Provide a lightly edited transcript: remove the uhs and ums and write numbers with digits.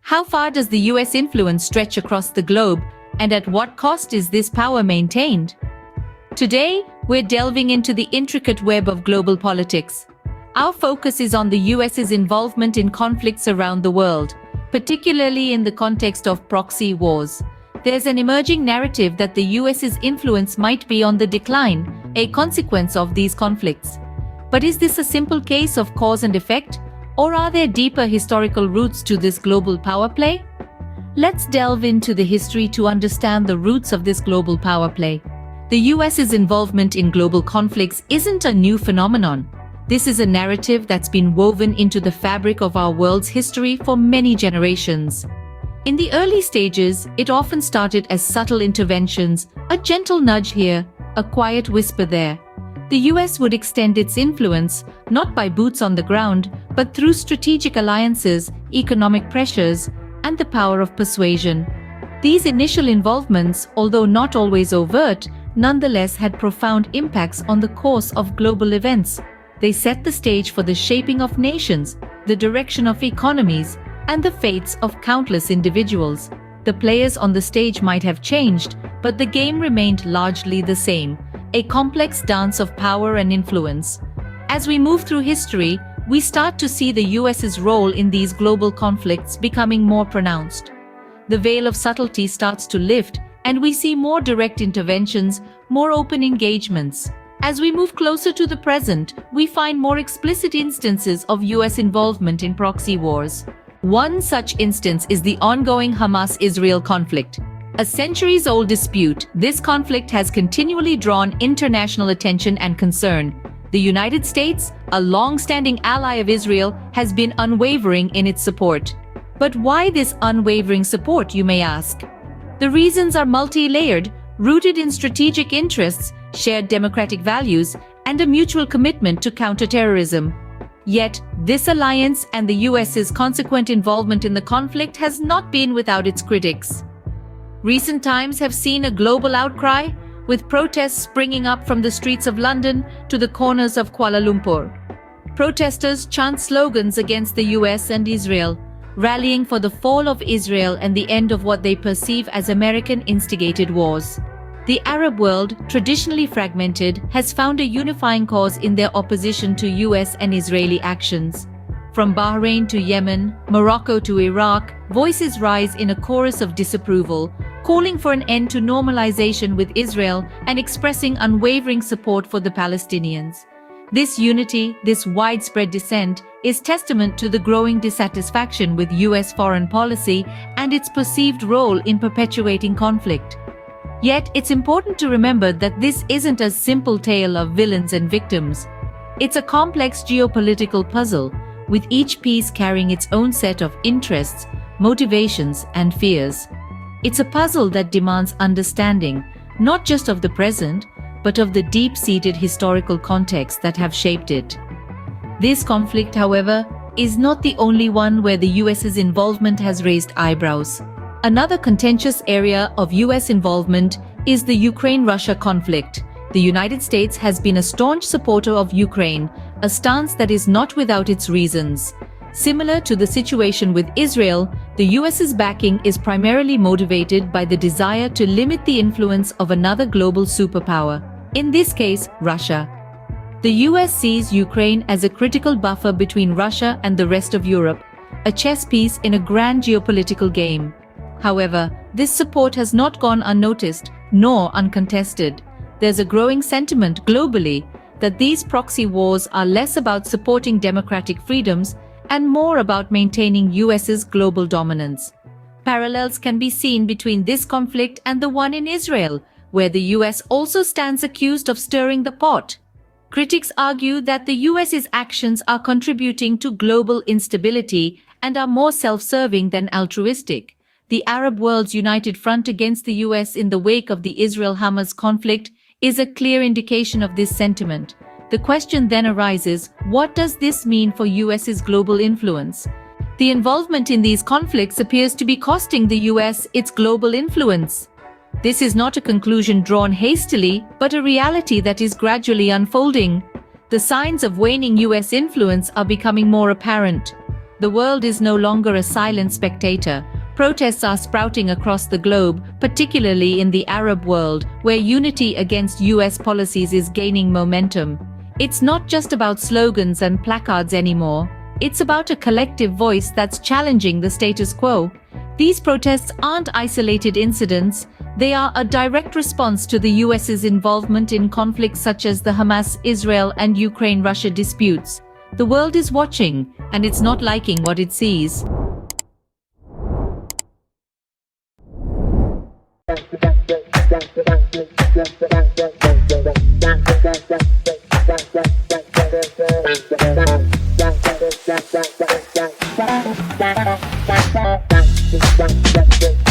How far does the US influence stretch across the globe, and at what cost is this power maintained? Today, we're delving into the intricate web of global politics. Our focus is on the US's involvement in conflicts around the world, particularly in the context of proxy wars. There's an emerging narrative that the US's influence might be on the decline, a consequence of these conflicts. But is this a simple case of cause and effect, or are there deeper historical roots to this global power play? Let's delve into the history to understand the roots of this global power play. The US's involvement in global conflicts isn't a new phenomenon. This is a narrative that's been woven into the fabric of our world's history for many generations. In the early stages, it often started as subtle interventions, a gentle nudge here, a quiet whisper there. The US would extend its influence, not by boots on the ground, but through strategic alliances, economic pressures, and the power of persuasion. These initial involvements, although not always overt, nonetheless had profound impacts on the course of global events. They set the stage for the shaping of nations, the direction of economies, and the fates of countless individuals. The players on the stage might have changed, but the game remained largely the same, a complex dance of power and influence. As we move through history, we start to see the US's role in these global conflicts becoming more pronounced. The veil of subtlety starts to lift, and we see more direct interventions, more open engagements. As we move closer to the present, we find more explicit instances of US involvement in proxy wars. One such instance is the ongoing Hamas-Israel conflict. A centuries-old dispute, this conflict has continually drawn international attention and concern. The United States, a long-standing ally of Israel, has been unwavering in its support. But why this unwavering support, you may ask? The reasons are multi-layered, rooted in strategic interests, shared democratic values, and a mutual commitment to counterterrorism. Yet, this alliance and the US's consequent involvement in the conflict has not been without its critics. Recent times have seen a global outcry, with protests springing up from the streets of London to the corners of Kuala Lumpur. Protesters chant slogans against the US and Israel, rallying for the fall of Israel and the end of what they perceive as American-instigated wars. The Arab world, traditionally fragmented, has found a unifying cause in their opposition to US and Israeli actions. From Bahrain to Yemen, Morocco to Iraq, voices rise in a chorus of disapproval, calling for an end to normalization with Israel and expressing unwavering support for the Palestinians. This unity, this widespread dissent, is testament to the growing dissatisfaction with US foreign policy and its perceived role in perpetuating conflict. Yet, it's important to remember that this isn't a simple tale of villains and victims. It's a complex geopolitical puzzle, with each piece carrying its own set of interests, motivations, and fears. It's a puzzle that demands understanding, not just of the present, but of the deep-seated historical contexts that have shaped it. This conflict, however, is not the only one where the US's involvement has raised eyebrows. Another contentious area of US involvement is the Ukraine-Russia conflict. The United States has been a staunch supporter of Ukraine, a stance that is not without its reasons. Similar to the situation with Israel, the US's backing is primarily motivated by the desire to limit the influence of another global superpower, in this case, Russia. The US sees Ukraine as a critical buffer between Russia and the rest of Europe, a chess piece in a grand geopolitical game. However, this support has not gone unnoticed, nor uncontested. There's a growing sentiment globally that these proxy wars are less about supporting democratic freedoms and more about maintaining US's global dominance. Parallels can be seen between this conflict and the one in Israel, where the US also stands accused of stirring the pot. Critics argue that the US's actions are contributing to global instability and are more self-serving than altruistic. The Arab world's united front against the US in the wake of the Israel-Hamas conflict is a clear indication of this sentiment. The question then arises, what does this mean for US's global influence? The involvement in these conflicts appears to be costing the US its global influence. This is not a conclusion drawn hastily, but a reality that is gradually unfolding. The signs of waning US influence are becoming more apparent. The world is no longer a silent spectator. Protests are sprouting across the globe, particularly in the Arab world, where unity against US policies is gaining momentum. It's not just about slogans and placards anymore. It's about a collective voice that's challenging the status quo. These protests aren't isolated incidents. They are a direct response to the US's involvement in conflicts such as the Hamas, Israel, and Ukraine-Russia disputes. The world is watching, and it's not liking what it sees. Bye.